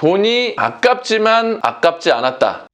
돈이 아깝지만 아깝지 않았다.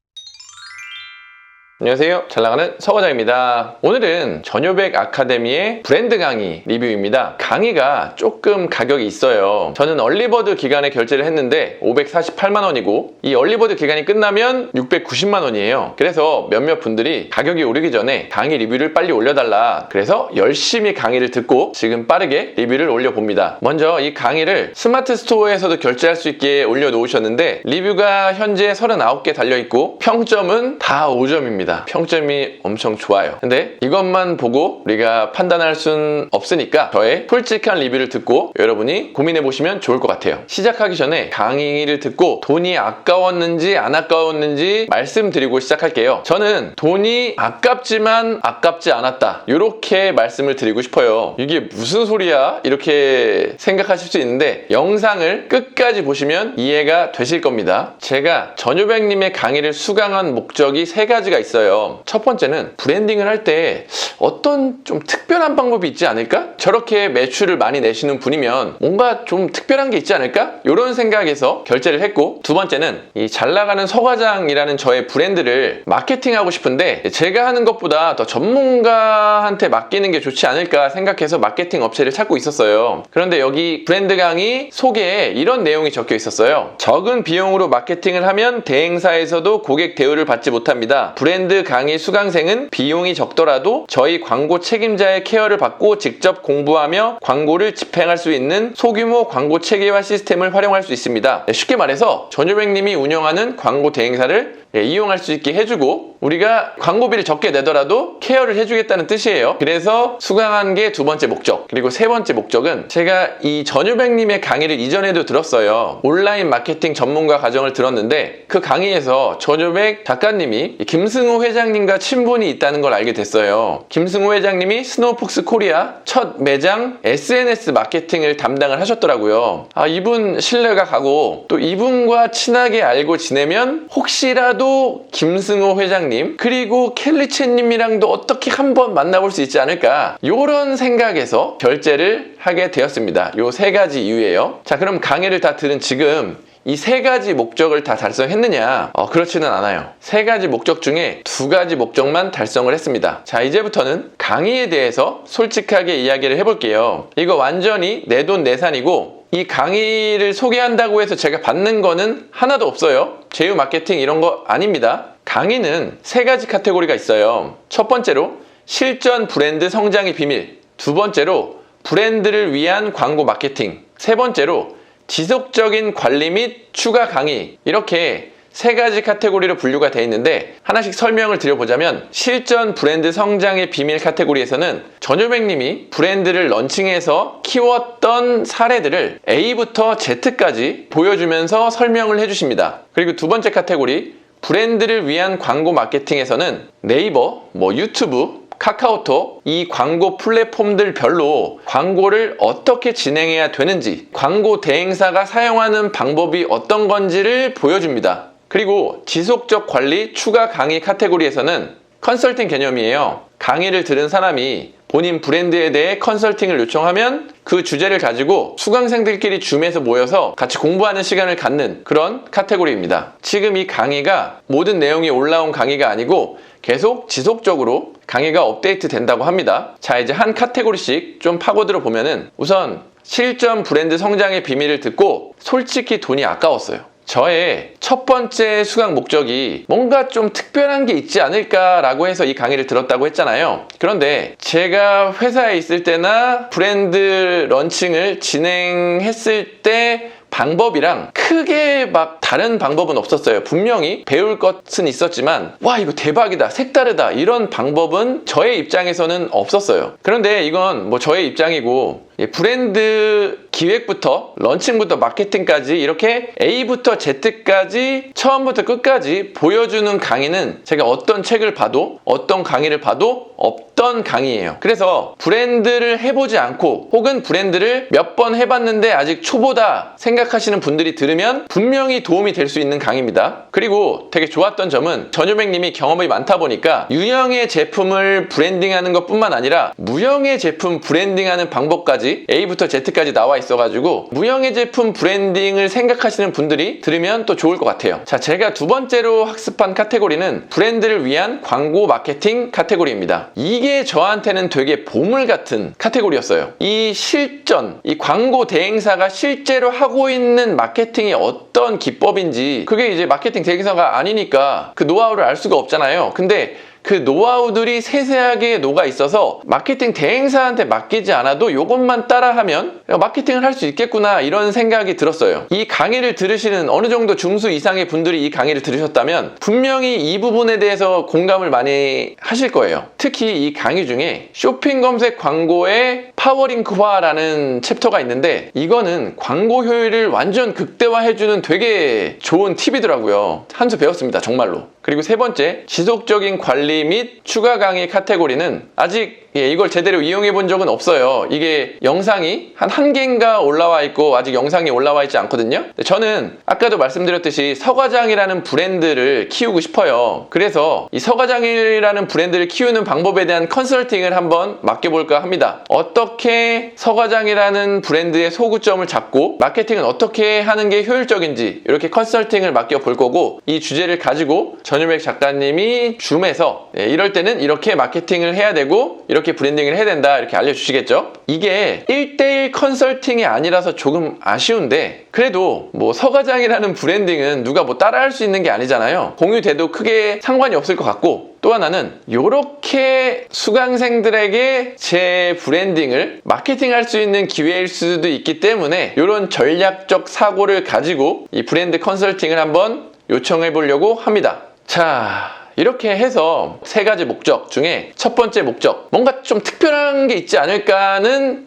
안녕하세요, 잘나가는 서과장입니다. 오늘은 전효백 아카데미의 브랜드 강의 리뷰입니다. 강의가 조금 가격이 있어요. 저는 얼리버드 기간에 결제를 했는데 548만원이고 이 얼리버드 기간이 끝나면 690만원이에요 그래서 몇몇 분들이 가격이 오르기 전에 강의 리뷰를 빨리 올려달라, 그래서 열심히 강의를 듣고 지금 빠르게 리뷰를 올려봅니다. 먼저 이 강의를 스마트 스토어에서도 결제할 수 있게 올려놓으셨는데 리뷰가 현재 39개 달려있고 평점은 다 5점입니다 평점이 엄청 좋아요. 근데 이것만 보고 우리가 판단할 순 없으니까 저의 솔직한 리뷰를 듣고 여러분이 고민해 보시면 좋을 것 같아요. 시작하기 전에 강의를 듣고 돈이 아까웠는지 안 아까웠는지 말씀드리고 시작할게요. 저는 돈이 아깝지만 아깝지 않았다, 이렇게 말씀을 드리고 싶어요. 이게 무슨 소리야? 이렇게 생각하실 수 있는데 영상을 끝까지 보시면 이해가 되실 겁니다. 제가 전효백님의 강의를 수강한 목적이 3가지가 있어요. 첫 번째는 브랜딩을 할 때 어떤 좀 특별한 방법이 있지 않을까? 저렇게 매출을 많이 내시는 분이면 뭔가 좀 특별한 게 있지 않을까? 이런 생각에서 결제를 했고, 두 번째는 이 잘나가는 서과장이라는 저의 브랜드를 마케팅하고 싶은데 제가 하는 것보다 더 전문가한테 맡기는 게 좋지 않을까 생각해서 마케팅 업체를 찾고 있었어요. 그런데 여기 브랜드 강의 소개에 이런 내용이 적혀 있었어요. 적은 비용으로 마케팅을 하면 대행사에서도 고객 대우를 받지 못합니다. 브랜드 강의 수강생은 비용이 적더라도 저희 광고 책임자의 케어를 받고 직접 공부하며 광고를 집행할 수 있는 소규모 광고 체계화 시스템을 활용할 수 있습니다. 쉽게 말해서 전효백님이 운영하는 광고 대행사를 이용할 수 있게 해주고 우리가 광고비를 적게 내더라도 케어를 해주겠다는 뜻이에요. 그래서 수강한 게 두 번째 목적. 그리고 세 번째 목적은 제가 이 전효백님의 강의를 이전에도 들었어요. 온라인 마케팅 전문가 과정을 들었는데 그 강의에서 전효백 작가님이 김승우 회장님과 친분이 있다는 걸 알게 됐어요. 김승우 회장님이 스노우폭스 코리아 첫 매장 SNS 마케팅을 담당을 하셨더라고요. 이분 신뢰가 가고 또 이분과 친하게 알고 지내면 혹시라도 김승호 회장님 그리고 켈리체님이랑도 어떻게 한번 만나볼 수 있지 않을까, 이런 생각에서 결제를 하게 되었습니다. 요 3가지 이유예요. 자, 그럼 강의를 다 들은 지금 이 3가지 목적을 다 달성했느냐? 그렇지는 않아요. 3가지 목적 중에 2가지 목적만 달성을 했습니다. 자, 이제부터는 강의에 대해서 솔직하게 이야기를 해볼게요. 이거 완전히 내 돈 내산이고 이 강의를 소개한다고 해서 제가 받는 거는 하나도 없어요. 제휴 마케팅 이런 거 아닙니다. 강의는 3가지 카테고리가 있어요. 첫 번째로 실전 브랜드 성장의 비밀, 두 번째로 브랜드를 위한 광고 마케팅, 세 번째로 지속적인 관리 및 추가 강의, 이렇게 3가지 카테고리로 분류가 되어 있는데 하나씩 설명을 드려보자면, 실전 브랜드 성장의 비밀 카테고리에서는 전효백님이 브랜드를 런칭해서 키웠던 사례들을 A부터 Z까지 보여주면서 설명을 해주십니다. 그리고 두 번째 카테고리 브랜드를 위한 광고 마케팅에서는 네이버, 유튜브, 카카오톡 이 광고 플랫폼들별로 광고를 어떻게 진행해야 되는지, 광고 대행사가 사용하는 방법이 어떤 건지를 보여줍니다. 그리고 지속적 관리 추가 강의 카테고리에서는 컨설팅 개념이에요. 강의를 들은 사람이 본인 브랜드에 대해 컨설팅을 요청하면 그 주제를 가지고 수강생들끼리 줌에서 모여서 같이 공부하는 시간을 갖는 그런 카테고리입니다. 지금 이 강의가 모든 내용이 올라온 강의가 아니고 계속 지속적으로 강의가 업데이트 된다고 합니다. 자, 이제 한 카테고리씩 좀 파고들어 보면은, 우선 실전 브랜드 성장의 비밀을 듣고 솔직히 돈이 아까웠어요. 저의 첫 번째 수강 목적이 뭔가 좀 특별한 게 있지 않을까라고 해서 이 강의를 들었다고 했잖아요. 그런데 제가 회사에 있을 때나 브랜드 런칭을 진행했을 때 방법이랑 크게 막 다른 방법은 없었어요. 분명히 배울 것은 있었지만 와, 이거 대박이다, 색다르다, 이런 방법은 저의 입장에서는 없었어요. 그런데 이건 저의 입장이고, 브랜드 기획부터 런칭부터 마케팅까지 이렇게 A부터 Z까지 처음부터 끝까지 보여주는 강의는 제가 어떤 책을 봐도 어떤 강의를 봐도 없던 강의예요. 그래서 브랜드를 해보지 않고 혹은 브랜드를 몇 번 해봤는데 아직 초보다 생각하시는 분들이 들으면 분명히 도움이 될 수 있는 강의입니다. 그리고 되게 좋았던 점은 전효백님이 경험이 많다 보니까 유형의 제품을 브랜딩하는 것 뿐만 아니라 무형의 제품 브랜딩하는 방법까지 A부터 Z까지 나와 있어요. 있어가지고 무형의 제품 브랜딩을 생각하시는 분들이 들으면 또 좋을 것 같아요. 자, 제가 두 번째로 학습한 카테고리는 브랜드를 위한 광고 마케팅 카테고리입니다. 이게 저한테는 되게 보물 같은 카테고리였어요. 이 실전, 이 광고 대행사가 실제로 하고 있는 마케팅이 어떤 기법인지, 그게 이제 마케팅 대행사가 아니니까 그 노하우를 알 수가 없잖아요. 근데 그 노하우들이 세세하게 녹아 있어서 마케팅 대행사한테 맡기지 않아도 이것만 따라하면 마케팅을 할 수 있겠구나, 이런 생각이 들었어요. 이 강의를 들으시는 어느 정도 중수 이상의 분들이 이 강의를 들으셨다면 분명히 이 부분에 대해서 공감을 많이 하실 거예요. 특히 이 강의 중에 쇼핑 검색 광고의 파워링크화라는 챕터가 있는데, 이거는 광고 효율을 완전 극대화해주는 되게 좋은 팁이더라고요. 한 수 배웠습니다, 정말로. 그리고 세 번째, 지속적인 관리 및 추가 강의 카테고리는 아직 이걸 제대로 이용해 본 적은 없어요. 이게 영상이 한 1개인가 올라와 있고 아직 영상이 올라와 있지 않거든요. 저는 아까도 말씀드렸듯이 서과장이라는 브랜드를 키우고 싶어요. 그래서 이 서과장이라는 브랜드를 키우는 방법에 대한 컨설팅을 한번 맡겨볼까 합니다. 어떻게 서과장이라는 브랜드의 소구점을 잡고 마케팅은 어떻게 하는 게 효율적인지, 이렇게 컨설팅을 맡겨볼 거고, 이 주제를 가지고 전유백 작가님이 줌에서 이럴 때는 이렇게 마케팅을 해야 되고 이렇게 브랜딩을 해야 된다, 이렇게 알려주시겠죠. 이게 1:1 컨설팅이 아니라서 조금 아쉬운데, 그래도 뭐 서과장이라는 브랜딩은 누가 뭐 따라할 수 있는 게 아니잖아요. 공유돼도 크게 상관이 없을 것 같고, 또 하나는 이렇게 수강생들에게 제 브랜딩을 마케팅할 수 있는 기회일 수도 있기 때문에 이런 전략적 사고를 가지고 이 브랜드 컨설팅을 한번 요청해 보려고 합니다. 자, 이렇게 해서 세 가지 목적 중에 첫 번째 목적, 뭔가 좀 특별한 게 있지 않을까는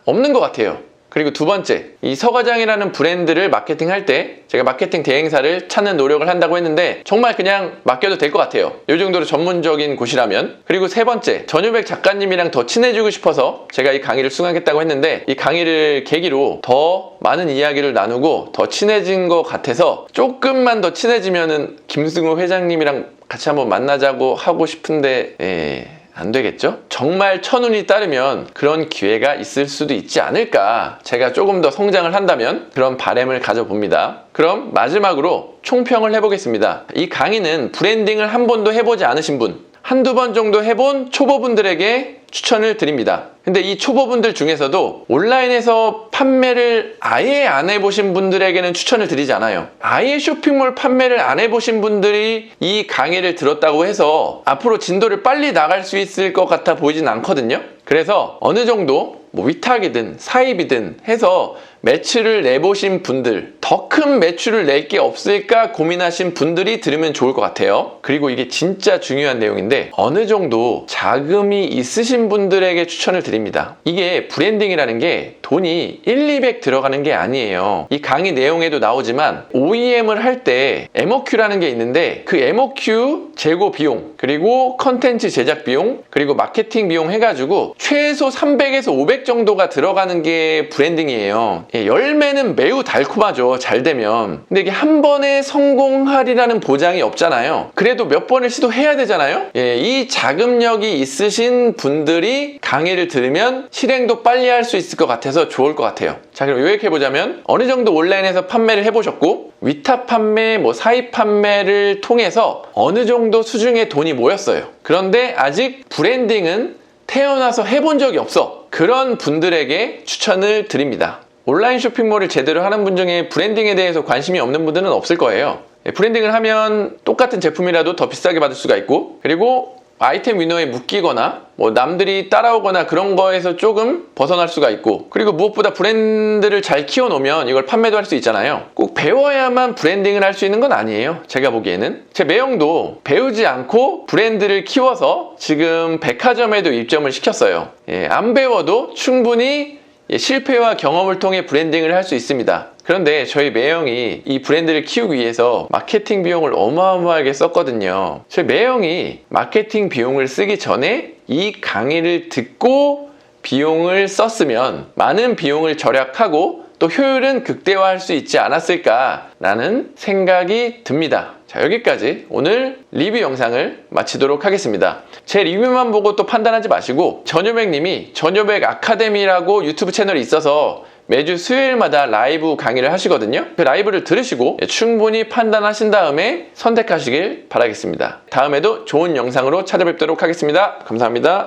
없는 것 같아요. 그리고 두 번째, 이 서과장이라는 브랜드를 마케팅할 때 제가 마케팅 대행사를 찾는 노력을 한다고 했는데 정말 그냥 맡겨도 될 것 같아요. 이 정도로 전문적인 곳이라면. 그리고 세 번째, 전유백 작가님이랑 더 친해지고 싶어서 제가 이 강의를 수강했다고 했는데, 이 강의를 계기로 더 많은 이야기를 나누고 더 친해진 것 같아서 조금만 더 친해지면은 김승우 회장님이랑 같이 한번 만나자고 하고 싶은데 안 되겠죠? 정말 천운이 따르면 그런 기회가 있을 수도 있지 않을까. 제가 조금 더 성장을 한다면 그런 바람을 가져봅니다. 그럼 마지막으로 총평을 해보겠습니다. 이 강의는 브랜딩을 한 번도 해보지 않으신 분, 한두 번 정도 해본 초보분들에게 추천을 드립니다. 근데 이 초보분들 중에서도 온라인에서 판매를 아예 안 해보신 분들에게는 추천을 드리지 않아요. 아예 쇼핑몰 판매를 안 해보신 분들이 이 강의를 들었다고 해서 앞으로 진도를 빨리 나갈 수 있을 것 같아 보이진 않거든요. 그래서 어느 정도 위탁이든 사입이든 해서 매출을 내보신 분들, 더 큰 매출을 낼 게 없을까 고민하신 분들이 들으면 좋을 것 같아요. 그리고 이게 진짜 중요한 내용인데, 어느 정도 자금이 있으신 분들에게 추천을 드립니다. 이게 브랜딩이라는 게 돈이 200 들어가는 게 아니에요. 이 강의 내용에도 나오지만 OEM을 할 때 MOQ라는 게 있는데, 그 MOQ 재고 비용, 그리고 컨텐츠 제작 비용, 그리고 마케팅 비용 해가지고 최소 300에서 500 정도가 들어가는 게 브랜딩이에요. 열매는 매우 달콤하죠, 잘 되면. 근데 이게 한 번에 성공하리라는 보장이 없잖아요. 그래도 몇 번을 시도해야 되잖아요. 이 자금력이 있으신 분들이 강의를 들으면 실행도 빨리 할 수 있을 것 같아서 좋을 것 같아요. 자, 그럼 요약해보자면 어느 정도 온라인에서 판매를 해보셨고, 위탁 판매, 사입 판매를 통해서 어느 정도 수중의 돈이 모였어요. 그런데 아직 브랜딩은 태어나서 해본 적이 없어. 그런 분들에게 추천을 드립니다. 온라인 쇼핑몰을 제대로 하는 분 중에 브랜딩에 대해서 관심이 없는 분들은 없을 거예요. 브랜딩을 하면 똑같은 제품이라도 더 비싸게 받을 수가 있고, 그리고 아이템 위너에 묶이거나 남들이 따라오거나 그런 거에서 조금 벗어날 수가 있고, 그리고 무엇보다 브랜드를 잘 키워놓으면 이걸 판매도 할 수 있잖아요. 꼭 배워야만 브랜딩을 할 수 있는 건 아니에요. 제가 보기에는 제 매형도 배우지 않고 브랜드를 키워서 지금 백화점에도 입점을 시켰어요. 안 배워도 충분히 실패와 경험을 통해 브랜딩을 할 수 있습니다. 그런데 저희 매형이 이 브랜드를 키우기 위해서 마케팅 비용을 어마어마하게 썼거든요. 저희 매형이 마케팅 비용을 쓰기 전에 이 강의를 듣고 비용을 썼으면 많은 비용을 절약하고 또 효율은 극대화할 수 있지 않았을까라는 생각이 듭니다. 자, 여기까지 오늘 리뷰 영상을 마치도록 하겠습니다. 제 리뷰만 보고 또 판단하지 마시고 전효백님이 전효백 아카데미라고 유튜브 채널이 있어서 매주 수요일마다 라이브 강의를 하시거든요. 그 라이브를 들으시고 충분히 판단하신 다음에 선택하시길 바라겠습니다. 다음에도 좋은 영상으로 찾아뵙도록 하겠습니다. 감사합니다.